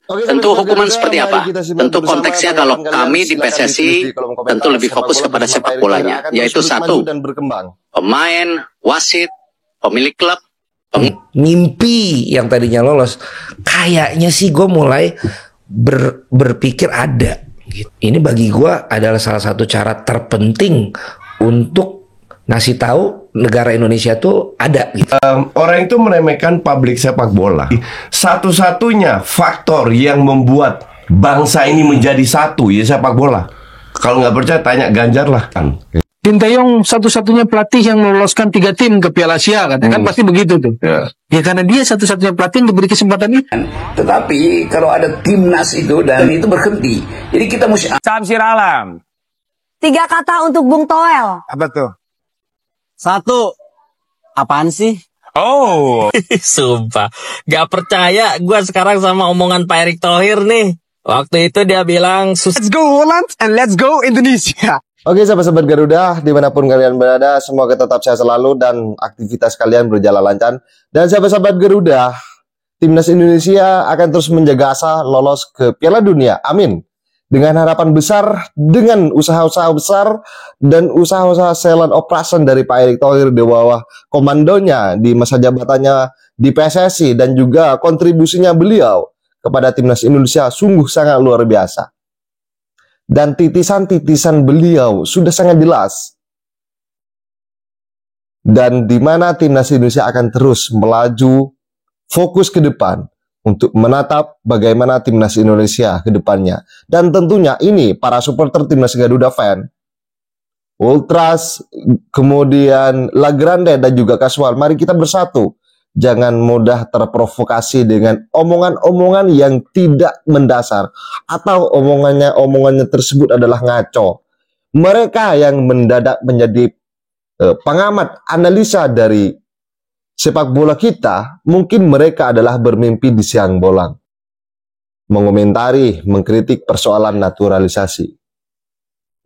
Oke, Tentu hukuman seperti apa? Tentu bersama konteksnya tanggapan kalau kalian, kami di silakan PSSI ditulis di kolom komentar. tentu lebih Sepak fokus bola kepada bersama sepak Pak Erick Thohir bolanya, akan yaitu terus maju satu, dan berkembang. pemain, wasit, pemilik klub, mimpi yang tadinya lolos, kayaknya sih gue mulai berpikir ada. Ini bagi gue adalah salah satu cara terpenting untuk ngasih tahu negara Indonesia tuh ada gitu. Orang itu meremehkan publik sepak bola. Satu-satunya faktor yang membuat bangsa ini menjadi satu ya sepak bola. Kalau nggak percaya tanya Ganjar lah kan. Sinteyong satu-satunya pelatih yang meloloskan 3 tim ke Piala Asia, kan pasti begitu tuh. Ya karena dia satu-satunya pelatih yang diberi kesempatan itu. Tetapi kalau ada timnas itu dan itu berhenti, jadi kita mesti. Samsir Alam. 3 kata untuk Bung Toel. Apa tuh? 1. Apaan sih? Oh. Sumpah. Gak percaya gue sekarang sama omongan Pak Erick Thohir nih. Waktu itu dia bilang, Let's go Holland and let's go Indonesia. Oke, sahabat-sahabat Garuda, dimanapun kalian berada, semoga tetap sehat selalu dan aktivitas kalian berjalan lancar. Dan sahabat-sahabat Garuda, timnas Indonesia akan terus menjaga asa lolos ke Piala Dunia. Amin. Dengan harapan besar, dengan usaha-usaha besar, dan usaha-usaha silent operation dari Pak Erick Thohir di bawah komandonya di masa jabatannya di PSSI, dan juga kontribusinya beliau kepada timnas Indonesia sungguh sangat luar biasa. Dan titisan-titisan beliau sudah sangat jelas. Dan di mana timnas Indonesia akan terus melaju fokus ke depan untuk menatap bagaimana timnas Indonesia ke depannya. Dan tentunya ini para supporter timnas Garuda fan, Ultras, kemudian La Grande dan juga Kasual, mari kita bersatu. Jangan mudah terprovokasi dengan omongan-omongan yang tidak mendasar atau omongannya tersebut adalah ngaco. Mereka yang mendadak menjadi pengamat analisa dari sepak bola kita, mungkin mereka adalah bermimpi di siang bolong, mengomentari, mengkritik persoalan naturalisasi.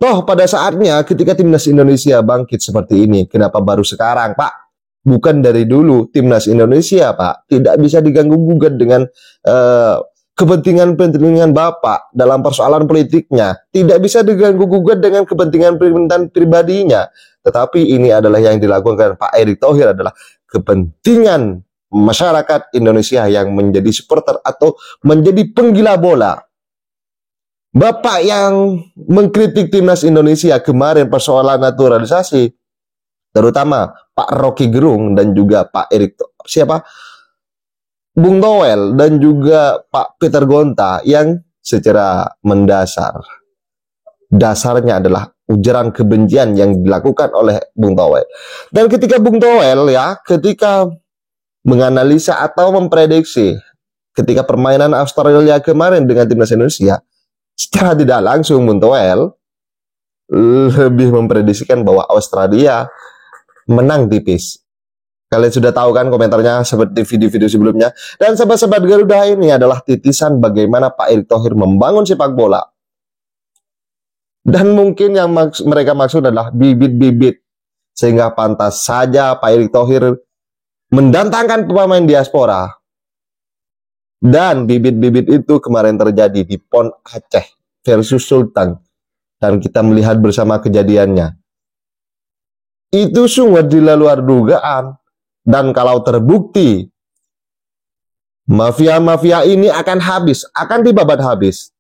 Toh pada saatnya ketika timnas Indonesia bangkit seperti ini, kenapa baru sekarang, Pak? Bukan dari dulu. Timnas Indonesia, Pak, tidak bisa diganggu-gugat dengan kepentingan-kepentingan Bapak dalam persoalan politiknya. Tidak bisa diganggu-gugat dengan kepentingan pribadinya. Tetapi ini adalah yang dilakukan Pak Erick Thohir adalah kepentingan masyarakat Indonesia yang menjadi supporter atau menjadi penggila bola. Bapak yang mengkritik timnas Indonesia kemarin persoalan naturalisasi, terutama Pak Rocky Gerung dan juga Pak Erick Bung Toel dan juga Pak Peter Gonta, yang secara mendasar dasarnya adalah ujaran kebencian yang dilakukan oleh Bung Toel. Dan ketika Bung Toel ketika menganalisa atau memprediksi ketika permainan Australia kemarin dengan timnas Indonesia, secara tidak langsung Bung Toel lebih memprediksikan bahwa Australia menang tipis. Kalian sudah tahu kan komentarnya seperti video-video sebelumnya. Dan sahabat-sahabat Garuda, ini adalah titisan bagaimana Pak Erick Thohir membangun sepak bola. Dan mungkin yang mereka maksud adalah bibit-bibit. Sehingga pantas saja Pak Erick Thohir mendatangkan pemain diaspora. Dan bibit-bibit itu kemarin terjadi di PON Aceh versus Sultan. Dan kita melihat bersama kejadiannya. Itu sungguh di luar dugaan. Dan kalau terbukti mafia-mafia ini akan habis, akan dibabat habis.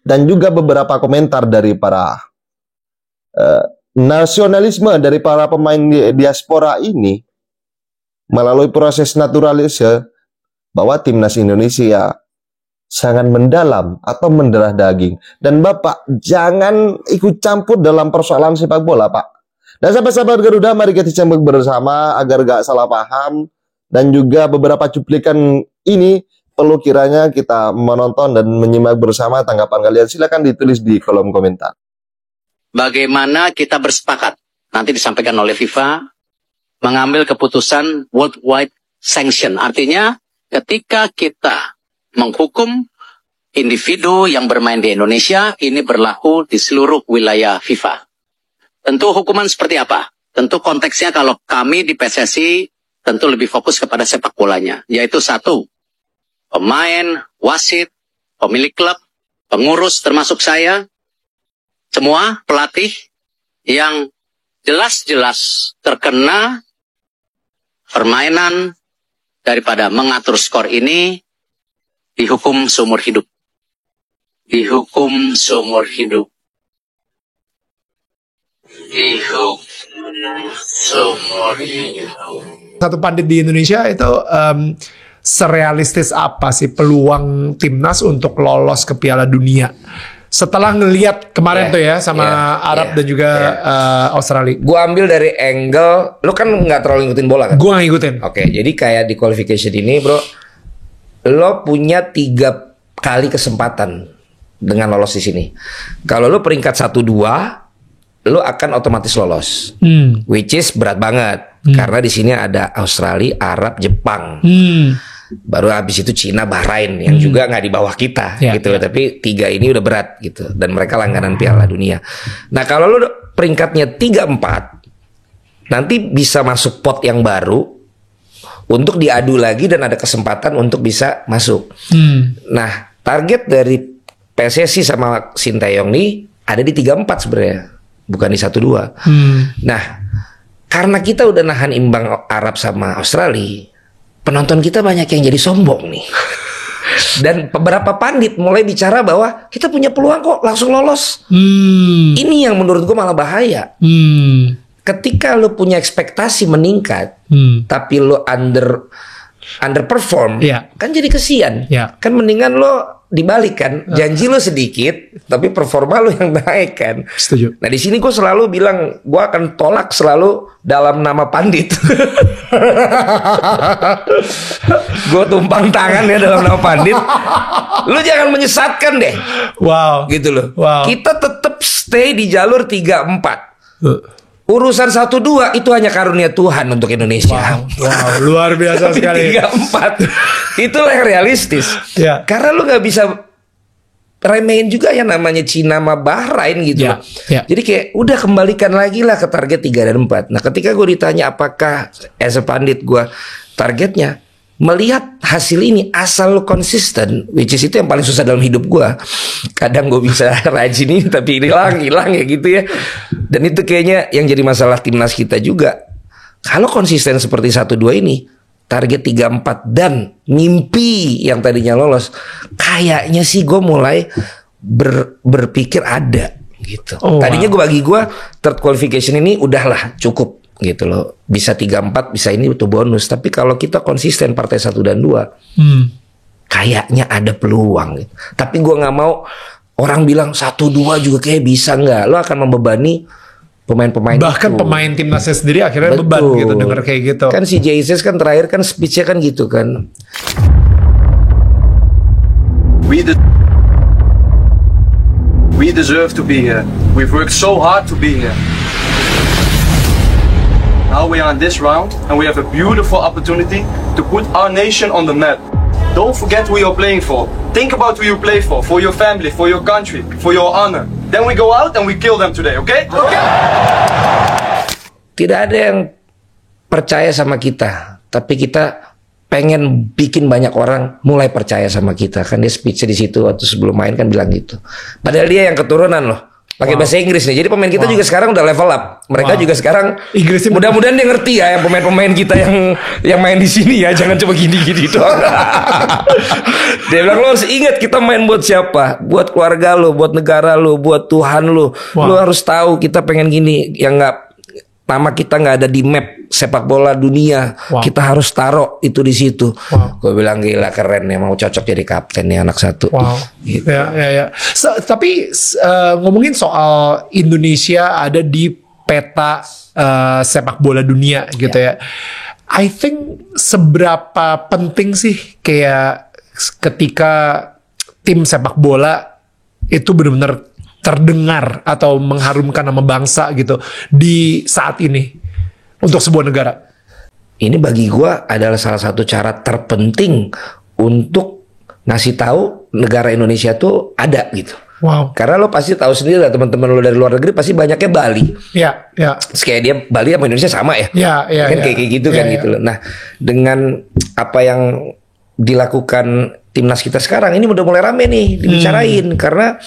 Dan juga beberapa komentar dari para nasionalisme dari para pemain diaspora ini melalui proses naturalisasi bahwa timnas Indonesia sangat mendalam atau mendarah daging. Dan Bapak jangan ikut campur dalam persoalan sepak bola, Pak. Dan sahabat-sahabat Garuda, mari kita simak bersama agar gak salah paham. Dan juga beberapa cuplikan ini perlu kiranya kita menonton dan menyimak bersama. Tanggapan kalian silakan ditulis di kolom komentar. Bagaimana kita bersepakat, nanti disampaikan oleh FIFA, mengambil keputusan worldwide sanction. Artinya ketika kita menghukum individu yang bermain di Indonesia, ini berlaku di seluruh wilayah FIFA. Tentu hukuman seperti apa? Tentu konteksnya kalau kami di PSSI tentu lebih fokus kepada sepak bolanya. Yaitu satu, pemain, wasit, pemilik klub, pengurus termasuk saya, semua pelatih yang jelas-jelas terkena permainan daripada mengatur skor ini dihukum seumur hidup. Dihukum seumur hidup. Dihukum seumur hidup. Satu pandit di Indonesia itu serealistis apa sih peluang timnas untuk lolos ke Piala Dunia? Setelah ngelihat kemarin tuh ya sama Arab dan juga Australia. Gue ambil dari angle, lo kan nggak terlalu ngikutin bola kan? Gue nggak ngikutin. Oke, jadi kayak di qualification ini bro, lo punya 3 kali kesempatan dengan lolos di sini. Kalau lo peringkat 1-2, lo akan otomatis lolos. Which is berat banget. Karena di sini ada Australia, Arab, Jepang. Baru habis itu Cina, Bahrain yang juga nggak di bawah kita gitu. Tapi 3 ini udah berat gitu. Dan mereka langganan Piala Dunia. Nah kalau lo peringkatnya 3-4, nanti bisa masuk pot yang baru untuk diadu lagi dan ada kesempatan untuk bisa masuk. Nah target dari PSSI sama Sinteyong nih ada di 3-4 sebenarnya, bukan di 1-2. Nah karena kita udah nahan imbang Arab sama Australia, penonton kita banyak yang jadi sombong nih. Dan beberapa pandit mulai bicara bahwa kita punya peluang kok langsung lolos. Ini yang menurut gue malah bahaya. Ketika lo punya ekspektasi meningkat, tapi lo underperform, kan jadi kesian. Kan mendingan lo dibalik kan, janji lo sedikit, tapi performa lo yang naik kan. Setuju. Nah di sini gue selalu bilang, gue akan tolak selalu dalam nama pandit. Gue tumpang tangan ya dalam nama pandit. Lu jangan menyesatkan deh. Wow. Gitu loh. Wow. Kita tetap stay di jalur 3-4. Urusan 1-2 itu hanya karunia Tuhan untuk Indonesia. Wow, luar biasa sekali. 3-4 itulah yang realistis. Karena lu nggak bisa remehin juga yang namanya Cina sama Bahrain gitu. Jadi kayak udah kembalikan lagi lah ke target 3 dan 4. Nah ketika gue ditanya apakah as a pandit gue targetnya, melihat hasil ini asal lo konsisten, which is itu yang paling susah dalam hidup gue. Kadang gue bisa rajin ini tapi hilang ya gitu ya. Dan itu kayaknya yang jadi masalah timnas kita juga. Kalau konsisten seperti 1-2 ini, target 3-4 dan mimpi yang tadinya lolos, kayaknya sih gue mulai berpikir ada gitu. Tadinya bagi gue third qualification ini udahlah cukup gitu loh, bisa 3-4, bisa ini itu bonus. Tapi kalau kita konsisten partai 1 dan 2, kayaknya ada peluang gitu. Tapi gue nggak mau orang bilang 1-2 juga kayak bisa, nggak. Lo akan membebani pemain-pemain bahkan itu. Pemain timnasnya sendiri akhirnya beban gitu denger kayak gitu. Kan si Jesus kan terakhir kan speech-nya kan gitu kan. We deserve to be here. We've worked so hard to be here. Now we are in this round and we have a beautiful opportunity to put our nation on the map. Don't forget who you're playing for. Think about who you play for your family, for your country, for your honor. Then we go out and we kill them today, okay? Tidak ada yang percaya sama kita, tapi kita pengen bikin banyak orang mulai percaya sama kita. Kan dia speech di situ waktu sebelum main kan bilang gitu. Padahal dia yang keturunan loh. Pakai bahasa Inggris nih. Jadi pemain kita juga sekarang udah level up. Mereka juga sekarang mudah-mudahan dia ngerti ya yang pemain-pemain kita yang main di sini ya, jangan cuma gini-gini doang. Dia bilang lo harus ingat kita main buat siapa? Buat keluarga lo, buat negara lo, buat Tuhan lo. Lo harus tahu kita pengen gini, yang nggak nama kita nggak ada di map sepak bola dunia. Kita harus taruh itu di situ. Gue bilang gila keren ya, mau cocok jadi kapten nih anak satu. Gitu. Ya. Tapi ngomongin soal Indonesia ada di peta sepak bola dunia gitu ya. I think seberapa penting sih kayak ketika tim sepak bola itu benar-benar terdengar atau mengharumkan nama bangsa gitu di saat ini untuk sebuah negara. Ini bagi gua adalah salah satu cara terpenting untuk ngasih tahu negara Indonesia tuh ada gitu. Karena lo pasti tahu sendiri lah, teman-teman lo dari luar negeri pasti banyaknya Bali. Terus kayak dia Bali sama Indonesia sama ya. Kan kayak gitu kan gitu loh. Nah, dengan apa yang dilakukan timnas kita sekarang ini udah mulai rame nih dibicarain karena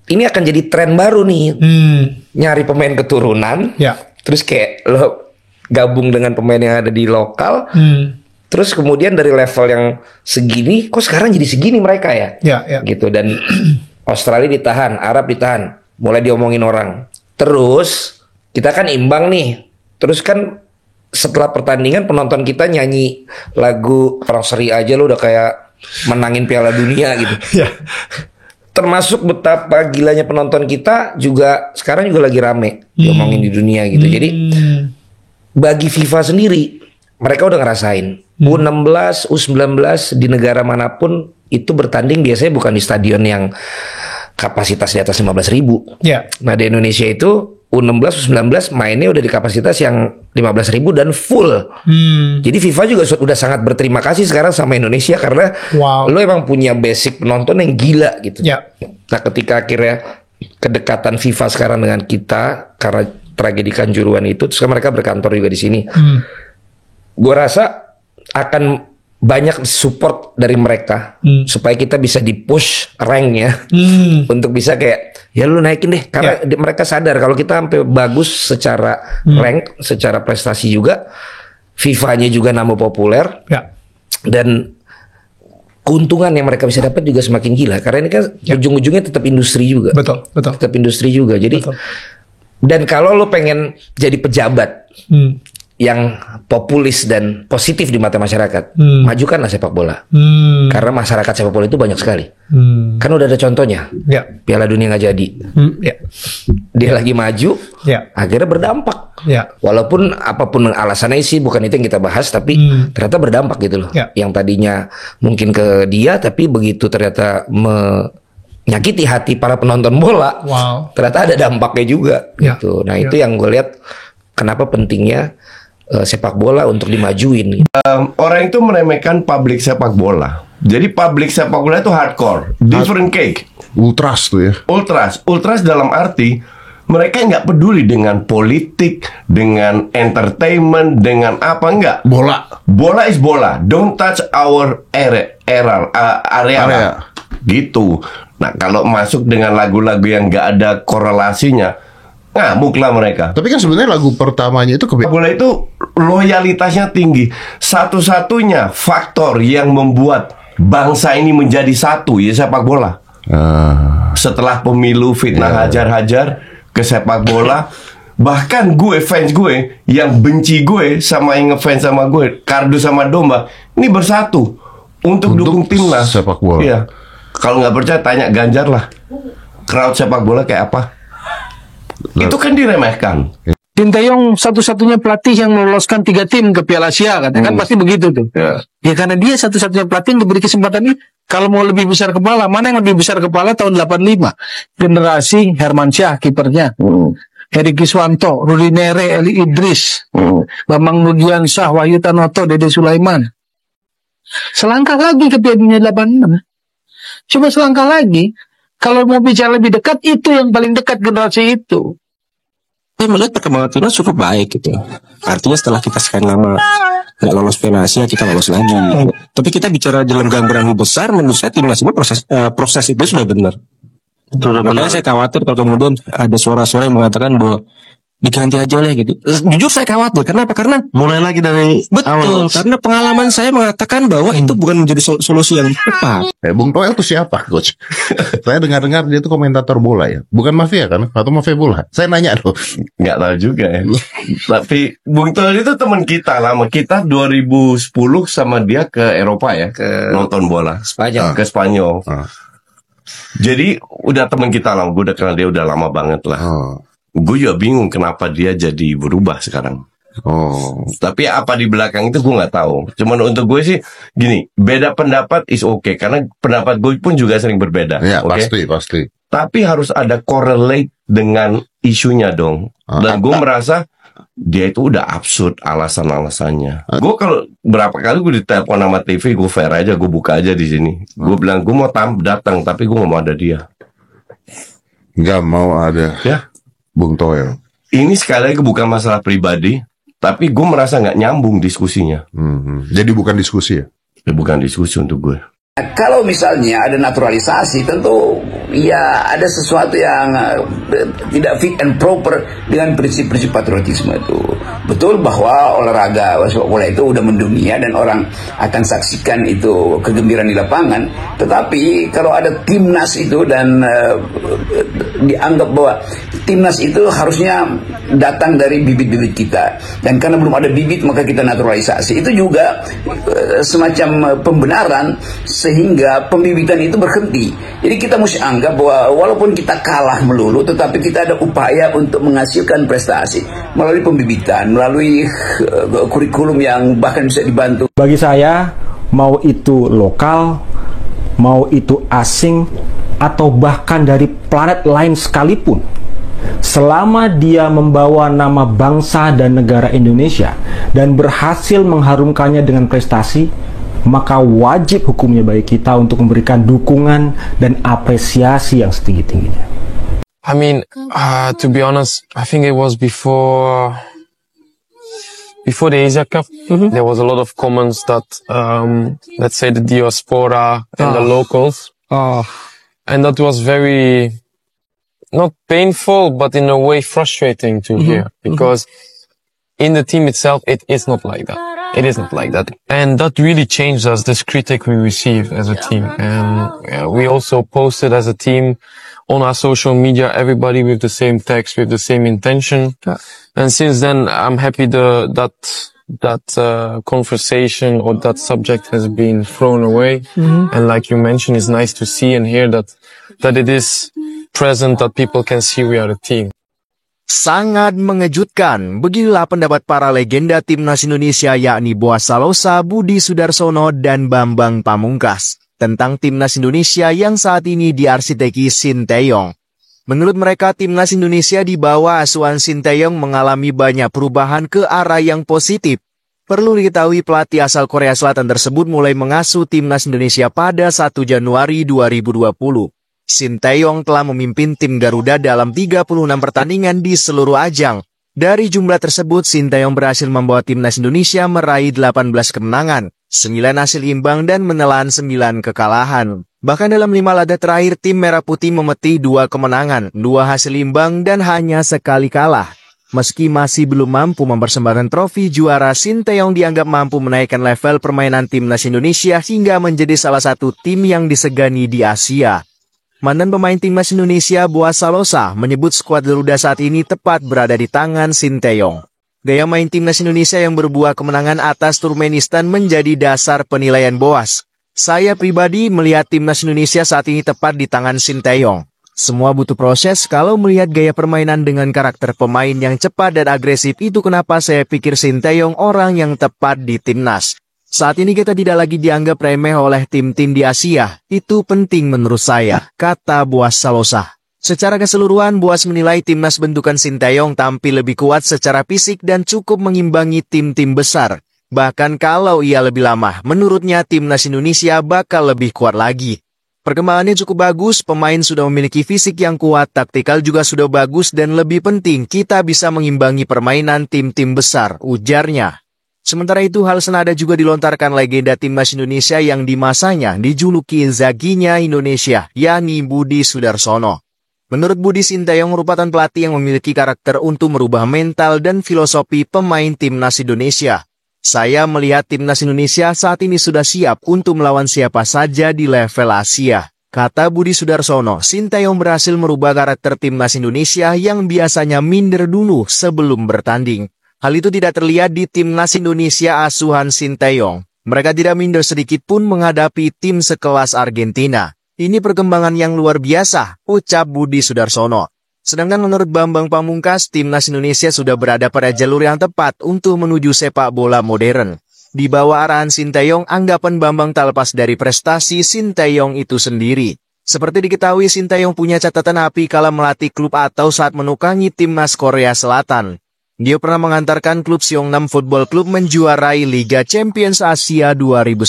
ini akan jadi tren baru nih. Nyari pemain keturunan. Terus kayak lo gabung dengan pemain yang ada di lokal. Terus kemudian dari level yang segini, kok sekarang jadi segini mereka ya? Gitu. Dan Australia ditahan, Arab ditahan, mulai diomongin orang. Terus kita kan imbang nih. Terus kan setelah pertandingan penonton kita nyanyi lagu Perang Seri aja lo udah kayak menangin Piala Dunia gitu. Termasuk betapa gilanya penonton kita juga sekarang juga lagi rame diomongin di dunia gitu. Jadi bagi FIFA sendiri mereka udah ngerasain U16, U19 di negara manapun itu bertanding biasanya bukan di stadion yang kapasitas di atas 15.000. Nah di Indonesia itu U16, U19 mainnya udah di kapasitas yang 15.000 dan full. Jadi FIFA juga udah sangat berterima kasih sekarang sama Indonesia karena lo emang punya basic penonton yang gila gitu. Nah ketika akhirnya kedekatan FIFA sekarang dengan kita karena tragedi Kanjuruhan itu, terus kan mereka berkantor juga di sini. Gue rasa akan banyak support dari mereka supaya kita bisa di-push ranknya untuk bisa kayak ya lu naikin deh karena mereka sadar kalau kita sampai bagus secara rank, secara prestasi juga, FIFA-nya juga nambah populer dan keuntungan yang mereka bisa dapat juga semakin gila karena ini kan ujung-ujungnya tetap industri juga. Tetap industri juga. Jadi dan kalau lu pengen jadi pejabat yang populis dan positif di mata masyarakat, majukanlah sepak bola. Karena masyarakat sepak bola itu banyak sekali. Kan udah ada contohnya. Piala Dunia nggak jadi. Dia lagi maju, akhirnya berdampak. Walaupun apapun alasannya sih bukan itu yang kita bahas, tapi ternyata berdampak gitu loh. Yang tadinya mungkin ke dia, tapi begitu ternyata menyakiti hati para penonton bola, ternyata ada dampaknya juga. Gitu. Nah itu yang gue lihat kenapa pentingnya sepak bola untuk dimajuin. Orang itu meremehkan publik sepak bola. Jadi publik sepak bola itu hardcore, different cake. Ultras tuh ya. Ultras dalam arti mereka nggak peduli dengan politik, dengan entertainment, dengan apa enggak. Bola is bola. Don't touch our area. Gitu. Nah kalau masuk dengan lagu-lagu yang nggak ada korelasinya, ngamuklah mereka. Tapi kan sebenarnya lagu pertamanya itu bola itu loyalitasnya tinggi. Satu-satunya faktor yang membuat bangsa ini menjadi satu ya sepak bola. Setelah pemilu fitnah hajar-hajar ke sepak bola, bahkan fans gue yang benci gue sama yang ngefans sama gue, kardus sama domba, ini bersatu untuk dukung timnas sepak bola. Iya. Kalau nggak percaya tanya Ganjar lah. Crowd sepak bola kayak apa? Itu kan diremehkan. Sinteyong satu-satunya pelatih yang meloloskan 3 tim ke Piala Asia kan pasti begitu tuh. Ya karena dia satu-satunya pelatih yang diberi kesempatan ini. Kalau mau lebih besar kepala, mana yang lebih besar kepala tahun 85? Generasi Hermansyah kipernya. Heri Kiswanto, Rudi Nere, Eli Idris, Bambang Nurdiansyah, Wahyu Tanoto, Dede Sulaiman. Selangkah lagi ke Piala Dunia 86. Coba selangkah lagi. Kalau mau bicara lebih dekat, itu yang paling dekat generasi itu. Saya melihat perkembangan timnas cukup baik gitu. Artinya setelah kita sekian lama nggak lolos Piala Asia, kita lolos lagi. Tapi kita bicara dalam gambaran besar, menurut saya timnas ini proses itu sudah benar. Makanya saya khawatir kalau kemudian ada suara-suara yang mengatakan bahwa diganti aja lah gitu. Jujur saya khawatir. Kenapa? Karena mulai lagi dari awal. Karena pengalaman saya mengatakan bahwa itu bukan menjadi solusi yang tepat. Bung Toel itu siapa, coach? Saya dengar-dengar dia itu komentator bola ya. Bukan mafia kan? Atau mafia bola? Saya nanya loh. Nggak tahu juga ya. Tapi Bung Toel itu teman kita lama. Kita 2010 sama dia ke Eropa ya, ke nonton bola. Spanyol. Ke Spanyol. Jadi udah teman kita lama. Gue udah kenal dia udah lama banget lah. Gue juga bingung kenapa dia jadi berubah sekarang. Tapi apa di belakang itu gue nggak tahu. Cuman untuk gue sih gini, beda pendapat is okay karena pendapat gue pun juga sering berbeda. Ya pasti. Tapi harus ada correlate dengan isunya dong. Dan gue merasa dia itu udah absurd alasan-alasannya. Gue kalau berapa kali gue ditelepon sama TV, gue fair aja, gue buka aja di sini. Gue bilang gue mau datang, tapi gue nggak mau ada dia. Nggak mau ada. Ya. Bung Toel. Ini sekali lagi bukan masalah pribadi. Tapi gue merasa nggak nyambung diskusinya. Jadi bukan diskusi ya? Bukan diskusi untuk gue. Kalau misalnya ada naturalisasi, tentu ya ada sesuatu yang tidak fit and proper dengan prinsip-prinsip patriotisme itu. Betul bahwa olahraga sepak bola itu udah mendunia dan orang akan saksikan itu kegembiraan di lapangan. Tetapi kalau ada timnas itu dan dianggap bahwa timnas itu harusnya datang dari bibit-bibit kita. Dan karena belum ada bibit maka kita naturalisasi. Itu juga semacam pembenaran sehingga pembibitan itu berhenti. Jadi kita mesti anggap bahwa walaupun kita kalah melulu, tetapi kita ada upaya untuk menghasilkan prestasi melalui pembibitan, melalui kurikulum yang bahkan bisa dibantu. Bagi saya, mau itu lokal, mau itu asing, atau bahkan dari planet lain sekalipun, selama dia membawa nama bangsa dan negara Indonesia dan berhasil mengharumkannya dengan prestasi, maka wajib hukumnya bagi kita untuk memberikan dukungan dan apresiasi yang setinggi-tingginya. I mean, to be honest, I think it was before the Asia Cup. There was a lot of comments that, let's say, the diaspora and the locals, and that was very not painful, but in a way frustrating to hear, because in the team itself, it is not like that. It is not like that. And that really changed us, this critique we received as a team. And we also posted as a team on our social media, everybody with the same text, with the same intention. And since then, I'm happy that conversation or that subject has been thrown away. And like you mentioned, it's nice to see and hear that it is present, that people can see we are a team. Sangat mengejutkan, beginilah pendapat para legenda timnas Indonesia yakni Boas Salosa, Budi Sudarsono, dan Bambang Pamungkas tentang timnas Indonesia yang saat ini diarsiteki Sinteyong. Menurut mereka, timnas Indonesia di bawah asuhan Sinteyong mengalami banyak perubahan ke arah yang positif. Perlu diketahui pelatih asal Korea Selatan tersebut mulai mengasuh timnas Indonesia pada 1 Januari 2020. Sinteyong telah memimpin tim Garuda dalam 36 pertandingan di seluruh ajang. Dari jumlah tersebut, Sinteyong berhasil membawa timnas Indonesia meraih 18 kemenangan, 9 hasil imbang dan menelan 9 kekalahan. Bahkan dalam 5 laga terakhir, tim Merah Putih memetik 2 kemenangan, 2 hasil imbang dan hanya sekali kalah. Meski masih belum mampu mempersembahkan trofi juara, Sinteyong dianggap mampu menaikkan level permainan timnas Indonesia hingga menjadi salah satu tim yang disegani di Asia. Mantan pemain timnas Indonesia Boas Salosa menyebut skuad Garuda saat ini tepat berada di tangan Sinteyong. Gaya main timnas Indonesia yang berbuah kemenangan atas Turkmenistan menjadi dasar penilaian Boas. Saya pribadi melihat timnas Indonesia saat ini tepat di tangan Sinteyong. Semua butuh proses. Kalau melihat gaya permainan dengan karakter pemain yang cepat dan agresif, itu kenapa saya pikir Sinteyong orang yang tepat di timnas. Saat ini kita tidak lagi dianggap remeh oleh tim-tim di Asia. Itu penting menurut saya, kata Boas Salosa. Secara keseluruhan, Boas menilai timnas bentukan Sinteyong tampil lebih kuat secara fisik dan cukup mengimbangi tim-tim besar. Bahkan kalau ia lebih lama, menurutnya timnas Indonesia bakal lebih kuat lagi. Perkembangannya cukup bagus, pemain sudah memiliki fisik yang kuat, taktikal juga sudah bagus, dan lebih penting, kita bisa mengimbangi permainan tim-tim besar, ujarnya. Sementara itu, hal senada juga dilontarkan legenda timnas Indonesia yang di masanya dijuluki Zaginya Indonesia, yakni Budi Sudarsono. Menurut Budi, Sinteyong merupakan pelatih yang memiliki karakter untuk merubah mental dan filosofi pemain timnas Indonesia. Saya melihat timnas Indonesia saat ini sudah siap untuk melawan siapa saja di level Asia. Kata Budi Sudarsono, Sinteyong berhasil merubah karakter timnas Indonesia yang biasanya minder dulu sebelum bertanding. Hal itu tidak terlihat di timnas Indonesia asuhan Sinteyong. Mereka tidak minder sedikit pun menghadapi tim sekelas Argentina. Ini perkembangan yang luar biasa, ucap Budi Sudarsono. Sedangkan menurut Bambang Pamungkas, timnas Indonesia sudah berada pada jalur yang tepat untuk menuju sepak bola modern. Di bawah arahan Sinteyong, anggapan Bambang tak lepas dari prestasi Sinteyong itu sendiri. Seperti diketahui, Sinteyong punya catatan api kala melatih klub atau saat menukangi timnas Korea Selatan. Dia pernah mengantarkan klub Seongnam Football Club menjuarai Liga Champions Asia 2010.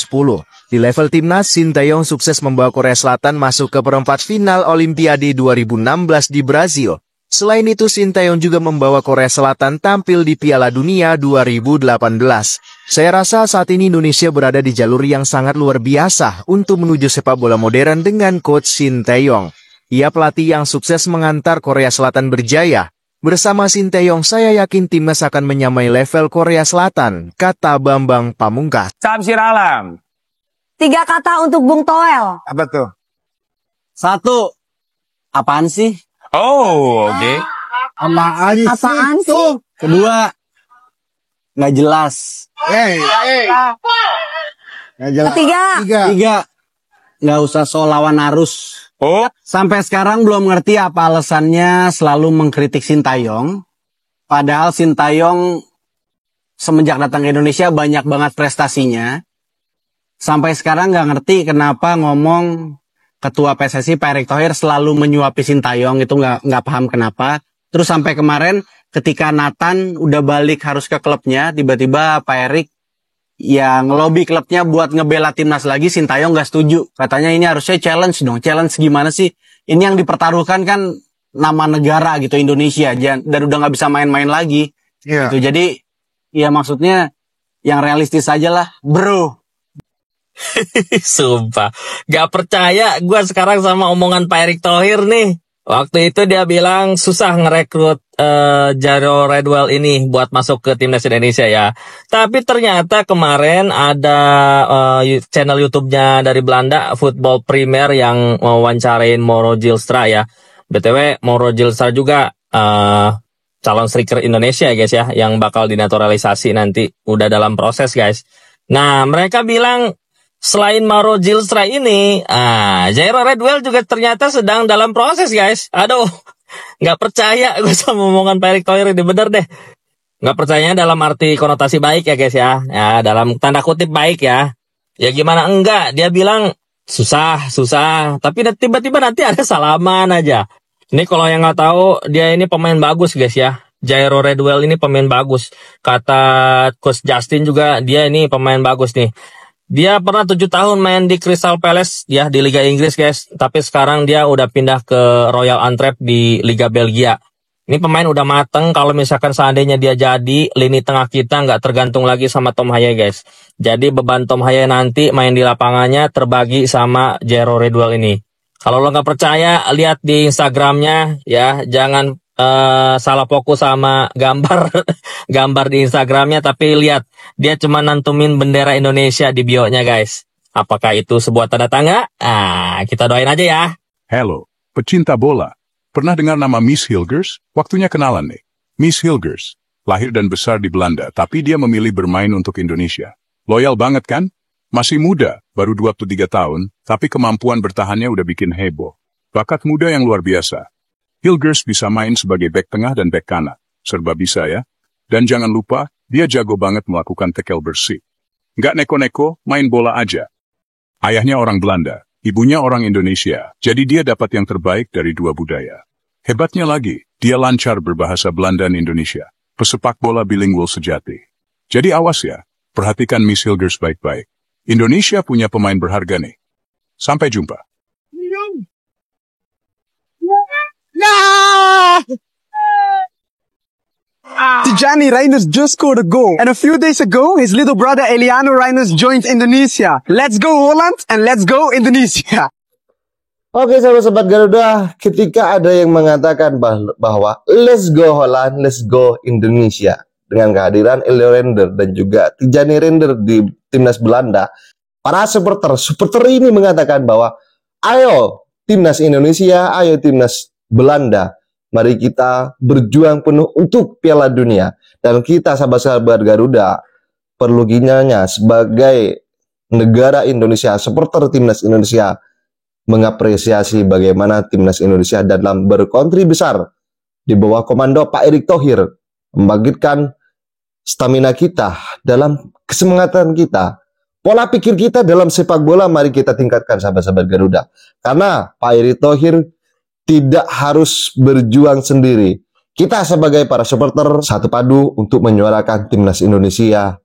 Di level timnas, Sinteyong sukses membawa Korea Selatan masuk ke perempat final Olimpiade 2016 di Brazil. Selain itu, Sinteyong juga membawa Korea Selatan tampil di Piala Dunia 2018. Saya rasa saat ini Indonesia berada di jalur yang sangat luar biasa untuk menuju sepak bola modern dengan Coach Sinteyong. Ia pelatih yang sukses mengantar Korea Selatan berjaya. Bersama Sinteyong, saya yakin timnas akan menyamai level Korea Selatan, kata Bambang Pamungkas. Samsir Alam. 3 kata untuk Bung Toel. Apa tuh? 1. Apaan sih? Oh, oke. Apaan sih? 2. Nggak jelas. Nggak jelas. 3. Nggak usah so lawan arus. Oh. Sampai sekarang belum ngerti apa alasannya selalu mengkritik Sintayong. Padahal Sintayong semenjak datang ke Indonesia banyak banget prestasinya. Sampai sekarang nggak ngerti kenapa ngomong Ketua PSSI Pak Erick Thohir selalu menyuapi Sintayong, itu nggak paham kenapa. Terus sampai kemarin ketika Nathan udah balik harus ke klubnya, tiba-tiba Pak Erick yang ngelobi klubnya buat ngebela timnas lagi, Sintayong nggak setuju. Katanya ini harusnya challenge dong. Challenge gimana sih? Ini yang dipertaruhkan kan nama negara gitu, Indonesia, dan udah nggak bisa main-main lagi. Iya. Gitu. Jadi ya maksudnya yang realistis aja lah, bro. Sumpah, gak percaya gue sekarang sama omongan Pak Erick Thohir nih. Waktu itu dia bilang susah ngerekrut Jairo Redwell ini buat masuk ke timnas Indonesia ya. Tapi ternyata kemarin ada channel YouTube-nya dari Belanda, Football Premier, yang wawancarain Mauro Zylstra ya. BTW Mauro Zylstra juga calon striker Indonesia ya guys ya, yang bakal dinaturalisasi nanti, udah dalam proses guys. Nah mereka bilang selain Mauro Zylstra ini, Jairo Redwell juga ternyata sedang dalam proses guys. Aduh, nggak percaya gue sama omongan Pak Erick Thohir ini, bener deh. Nggak percayanya dalam arti konotasi baik ya guys ya. Ya dalam tanda kutip baik ya. Ya gimana enggak, dia bilang susah. Tapi tiba-tiba nanti ada salaman aja. Ini kalau yang nggak tahu, dia ini pemain bagus guys ya. Jairo Redwell ini pemain bagus. Kata Coach Justin juga, dia ini pemain bagus nih. Dia pernah 7 tahun main di Crystal Palace ya di Liga Inggris guys. Tapi sekarang dia udah pindah ke Royal Antwerp di Liga Belgia. Ini pemain udah mateng. Kalau misalkan seandainya dia jadi, lini tengah kita nggak tergantung lagi sama Tom Haye guys. Jadi beban Tom Haye nanti main di lapangannya terbagi sama Jairo Redwell ini. Kalau lo nggak percaya, lihat di Instagramnya ya. Jangan salah fokus sama gambar di Instagramnya, tapi lihat dia cuma nantumin bendera Indonesia di bio-nya guys. Apakah itu sebuah tanda tanda? Kita doain aja ya. Halo, pecinta bola. Pernah dengar nama Miss Hilgers? Waktunya kenalan nih. Miss Hilgers lahir dan besar di Belanda, tapi dia memilih bermain untuk Indonesia. Loyal banget kan? Masih muda, baru 23 tahun, tapi kemampuan bertahannya udah bikin heboh. Bakat muda yang luar biasa. Hilgers bisa main sebagai bek tengah dan bek kanan. Serba bisa ya. Dan jangan lupa, dia jago banget melakukan tackle bersih. Nggak neko-neko, main bola aja. Ayahnya orang Belanda, ibunya orang Indonesia, jadi dia dapat yang terbaik dari dua budaya. Hebatnya lagi, dia lancar berbahasa Belanda dan Indonesia. Pesepak bola bilingual sejati. Jadi awas ya, perhatikan Miss Hilgers baik-baik. Indonesia punya pemain berharga nih. Sampai jumpa. Tijani Reinders just scored a goal. And a few days ago, his little brother Eliano Reinders joined Indonesia. Let's go Holland and let's go Indonesia. Oke sahabat Garuda, ketika ada yang mengatakan bahwa let's go Holland, let's go Indonesia, dengan kehadiran Elio Render dan juga Tijani Render di timnas Belanda, para supporter ini mengatakan bahwa ayo timnas Indonesia, ayo timnas Belanda, mari kita berjuang penuh untuk Piala Dunia. Dan kita sahabat-sahabat Garuda perlu ginanya sebagai negara Indonesia, supporter timnas Indonesia, mengapresiasi bagaimana timnas Indonesia dalam berkontribusi besar di bawah komando Pak Erick Thohir, membangkitkan stamina kita, dalam kesemangatan kita, pola pikir kita dalam sepak bola. Mari kita tingkatkan sahabat-sahabat Garuda, karena Pak Erick Thohir tidak harus berjuang sendiri. Kita sebagai para supporter satu padu untuk menyuarakan timnas Indonesia,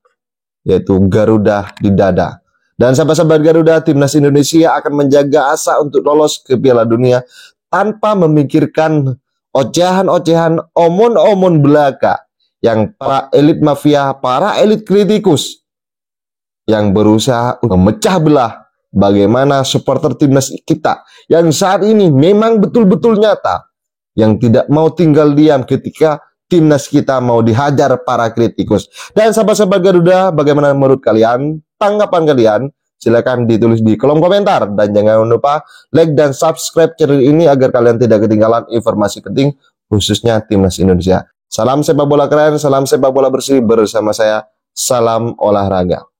yaitu Garuda di dada. Dan sahabat-sahabat Garuda, timnas Indonesia akan menjaga asa untuk lolos ke Piala Dunia tanpa memikirkan ocehan-ocehan, omon-omon belaka yang para elit mafia, para elit kritikus yang berusaha memecah belah bagaimana supporter timnas kita yang saat ini memang betul-betul nyata, yang tidak mau tinggal diam ketika timnas kita mau dihajar para kritikus. Dan sahabat-sahabat Garuda, bagaimana menurut kalian? Tanggapan kalian silakan ditulis di kolom komentar, dan jangan lupa like dan subscribe channel ini agar kalian tidak ketinggalan informasi penting khususnya timnas Indonesia. Salam sepak bola keren, salam sepak bola bersih bersama saya. Salam olahraga.